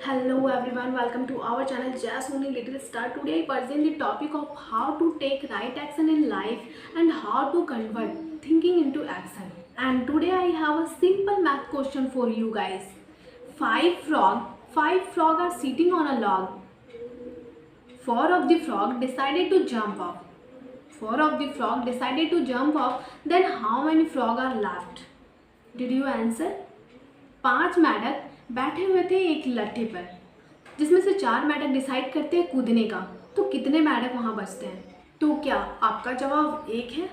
Hello everyone, welcome to our channel Just Only Little Star. Today I present the topic of how to take right action in life and how to convert thinking into action. And today I have a simple math question for you guys. Five frog are sitting on a log. Four of the frog decided to jump off. Then how many frog are left? Did you answer? 5 मेंढक बैठे हुए थे एक लट्ठे पर, जिसमें से 4 मेंढक decide करते हैं कूदने का, तो कितने मेंढक वहां बचते हैं? तो क्या आपका जवाब 1 है?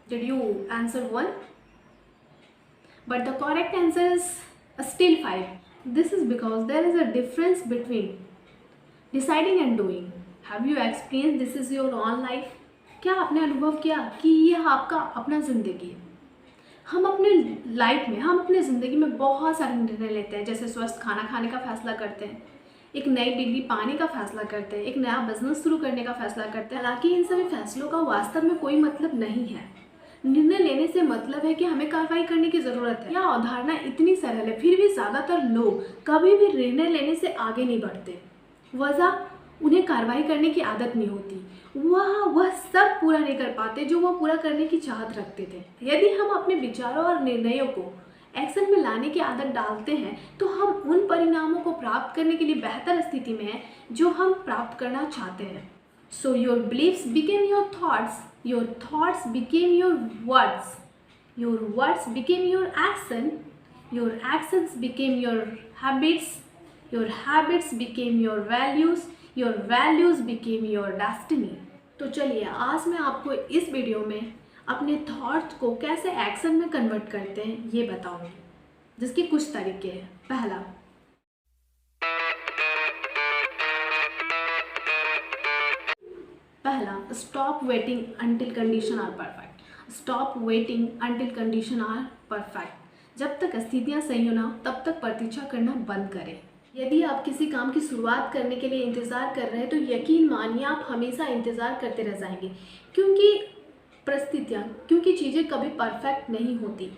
Did you answer 1? But the correct answer is still 5. This is because there is a difference between deciding and doing. Have you experienced this is your own life? क्या आपने अनुभव किया कि यह आपका अपना जिंदगी है? हम अपने लाइफ में, हम अपने ज़िंदगी में बहुत सारे निर्णय लेते हैं, जैसे स्वस्थ खाना खाने का फैसला करते हैं, एक नई डिग्री पाने का फैसला करते हैं, एक नया बिजनेस शुरू करने का फैसला करते हैं। हालांकि इन सभी फैसलों का वास्तव में कोई मतलब नहीं है। निर्णय लेने से मतलब है कि हमें कार्रवाई करने की ज़रूरत है। यह अवधारणा इतनी सरल है, फिर भी ज़्यादातर लोग कभी भी निर्णय लेने से आगे नहीं बढ़ते। वजह, उन्हें कार्रवाई करने की आदत नहीं होती। वह सब पूरा नहीं कर पाते जो वह पूरा करने की चाहत रखते थे। यदि हम अपने विचारों और निर्णयों को एक्शन में लाने की आदत डालते हैं तो हम उन परिणामों को प्राप्त करने के लिए बेहतर स्थिति में हैं जो हम प्राप्त करना चाहते हैं। So your beliefs became your thoughts became your words became your actions became your habits became your values became your destiny. तो चलिए आज मैं आपको इस वीडियो में अपने थॉट्स को कैसे एक्शन में कन्वर्ट करते हैं ये बताऊंगी, जिसके कुछ तरीके हैं। पहला, stop waiting until condition are perfect. जब तक स्थितियां सही हो ना तब तक प्रतीक्षा करना बंद करें। यदि आप किसी काम की शुरुआत करने के लिए इंतज़ार कर रहे हैं तो यकीन मानिए आप हमेशा इंतज़ार करते रह जाएंगे, क्योंकि चीज़ें कभी परफेक्ट नहीं होती।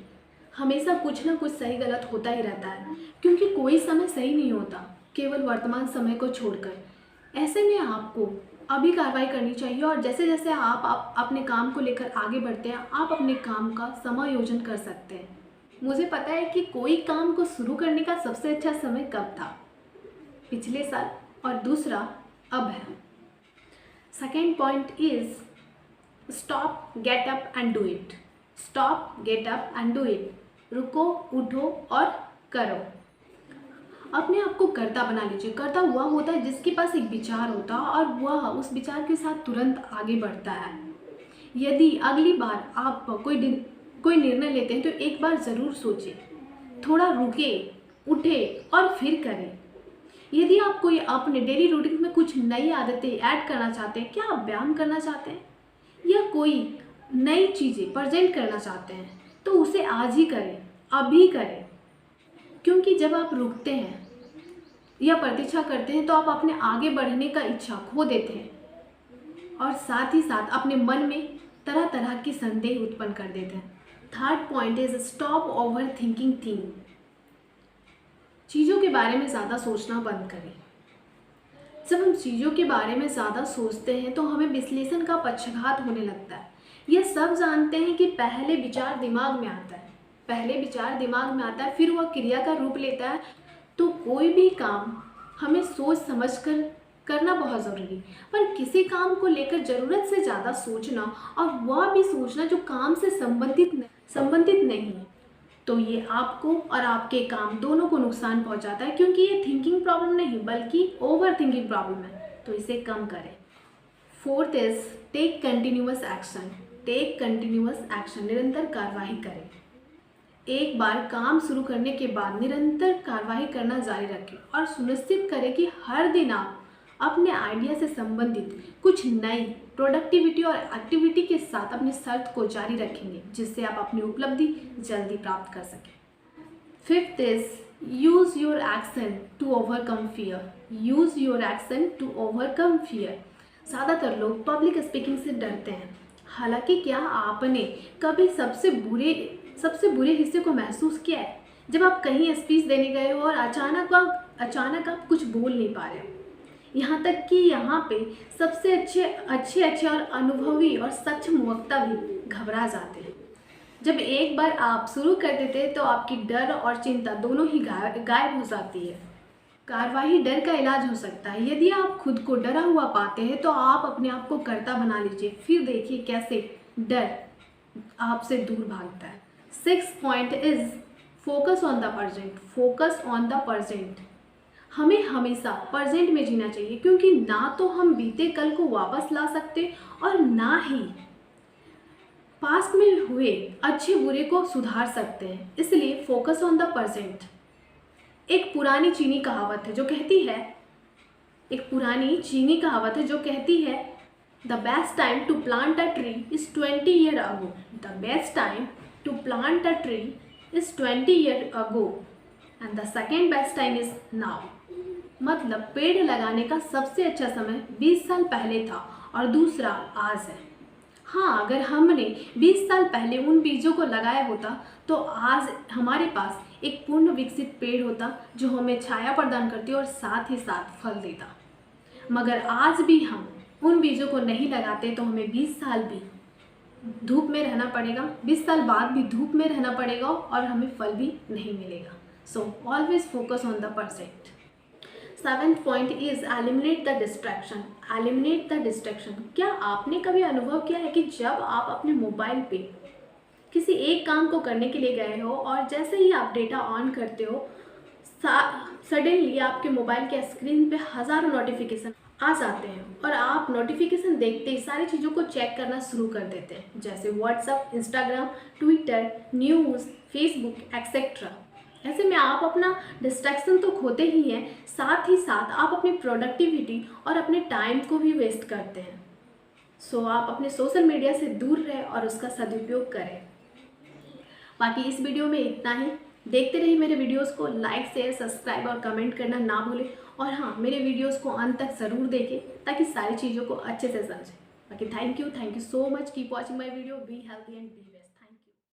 हमेशा कुछ ना कुछ सही गलत होता ही रहता है, क्योंकि कोई समय सही नहीं होता, केवल वर्तमान समय को छोड़कर। ऐसे में आपको अभी कार्रवाई करनी चाहिए और जैसे जैसे आप अपने काम को लेकर आगे बढ़ते हैं आप अपने काम का समायोजन कर सकते हैं। मुझे पता है कि कोई काम को शुरू करने का सबसे अच्छा समय कब था, पिछले साल, और दूसरा अब है। Second point is stop, get up and do it. रुको, उठो और करो। अपने आप को कर्ता बना लीजिए। कर्ता हुआ होता है जिसके पास एक विचार होता है और वह उस विचार के साथ तुरंत आगे बढ़ता है। यदि अगली बार आप कोई निर्णय लेते हैं तो एक बार ज़रूर सोचें, थोड़ा रुके, उठे और फिर करें। यदि आप कोई अपने डेली रूटीन में कुछ नई आदतें ऐड करना चाहते हैं, क्या आप व्यायाम करना चाहते हैं या कोई नई चीज़ें प्रेजेंट करना चाहते हैं, तो उसे आज ही करें, अभी करें। क्योंकि जब आप रुकते हैं या प्रतीक्षा करते हैं तो आप अपने आगे बढ़ने का इच्छा खो देते हैं और साथ ही साथ अपने मन में तरह तरह की संदेह उत्पन्न कर देते हैं। Third point is stop over thinking thing. चीज़ों के बारे में ज़्यादा सोचना बंद करें। जब हम चीज़ों के बारे में ज़्यादा सोचते हैं तो हमें विश्लेषण का पक्षघात होने लगता है। यह सब जानते हैं कि पहले विचार दिमाग में आता है, फिर वह क्रिया का रूप लेता है। तो कोई भी काम हमें सोच समझ कर करना बहुत ज़रूरी, पर किसी काम को लेकर ज़रूरत से ज़्यादा सोचना और वह भी सोचना जो काम से संबंधित नहीं है, तो ये आपको और आपके काम दोनों को नुकसान पहुंचाता है, क्योंकि ये थिंकिंग प्रॉब्लम नहीं बल्कि ओवर थिंकिंग प्रॉब्लम है। तो इसे कम करें। Fourth is take continuous action. निरंतर कार्रवाई करें। एक बार काम शुरू करने के बाद निरंतर कार्रवाई करना जारी रखें और सुनिश्चित करें कि हर दिन आप अपने आइडिया से संबंधित कुछ नई प्रोडक्टिविटी और एक्टिविटी के साथ अपनी शर्त को जारी रखेंगे, जिससे आप अपनी उपलब्धि जल्दी प्राप्त कर सकें। Fifth is use your action to overcome fear. ज़्यादातर लोग पब्लिक स्पीकिंग से डरते हैं। हालांकि क्या आपने कभी सबसे बुरे हिस्से को महसूस किया है? जब आप कहीं स्पीच देने गए हो और अचानक वह अचानक आप कुछ बोल नहीं पा रहे हो। यहाँ तक कि यहाँ पे सबसे अच्छे और अनुभवी और सक्षम वक्ता भी घबरा जाते हैं। जब एक बार आप शुरू कर देते हैं तो आपकी डर और चिंता दोनों ही गायब हो जाती है। कार्रवाई डर का इलाज हो सकता है। यदि आप खुद को डरा हुआ पाते हैं तो आप अपने आप को कर्ता बना लीजिए, फिर देखिए कैसे डर आपसे दूर भागता है। 6th point is focus on the present. Focus on the present. हमें हमेशा प्रेजेंट में जीना चाहिए, क्योंकि ना तो हम बीते कल को वापस ला सकते और ना ही पास्ट में हुए अच्छे बुरे को सुधार सकते हैं। इसलिए फोकस ऑन द प्रेजेंट। एक पुरानी चीनी कहावत है जो कहती है the best time to plant a tree is 20 year ago. The best time to plant a tree is 20 year ago and the second best time is now. मतलब पेड़ लगाने का सबसे अच्छा समय 20 साल पहले था और दूसरा आज है। हाँ, अगर हमने 20 साल पहले उन बीजों को लगाया होता तो आज हमारे पास एक पूर्ण विकसित पेड़ होता जो हमें छाया प्रदान करती और साथ ही साथ फल देता। मगर आज भी हम उन बीजों को नहीं लगाते तो हमें 20 साल भी धूप में रहना पड़ेगा, 20 साल बाद भी धूप में रहना पड़ेगा और हमें फल भी नहीं मिलेगा। So always focus on the present. 7th point is eliminate the distraction. Eliminate the distraction. क्या आपने कभी अनुभव किया है कि जब आप अपने मोबाइल पे किसी एक काम को करने के लिए गए हो और जैसे ही आप डेटा ऑन करते हो सडनली आपके मोबाइल के स्क्रीन पे हज़ारों नोटिफिकेशन आ जाते हैं और आप नोटिफिकेशन देखते ही सारी चीज़ों को चेक करना शुरू कर देते हैं, जैसे WhatsApp, Instagram, Twitter, news, Facebook etcetera. ऐसे में आप अपना डिस्ट्रैक्शन तो खोते ही हैं, साथ ही साथ आप अपनी प्रोडक्टिविटी और अपने टाइम को भी वेस्ट करते हैं। सो आप अपने सोशल मीडिया से दूर रहें और उसका सदुपयोग करें। बाकी इस वीडियो में इतना ही। देखते रहिए मेरे वीडियोस को, लाइक, शेयर, सब्सक्राइब और कमेंट करना ना भूलें। और हाँ, मेरे वीडियोस को अंत तक ज़रूर देखें ताकि सारी चीज़ों को अच्छे से समझें। बाकी thank you so much. Keep watching my video. Be healthy and B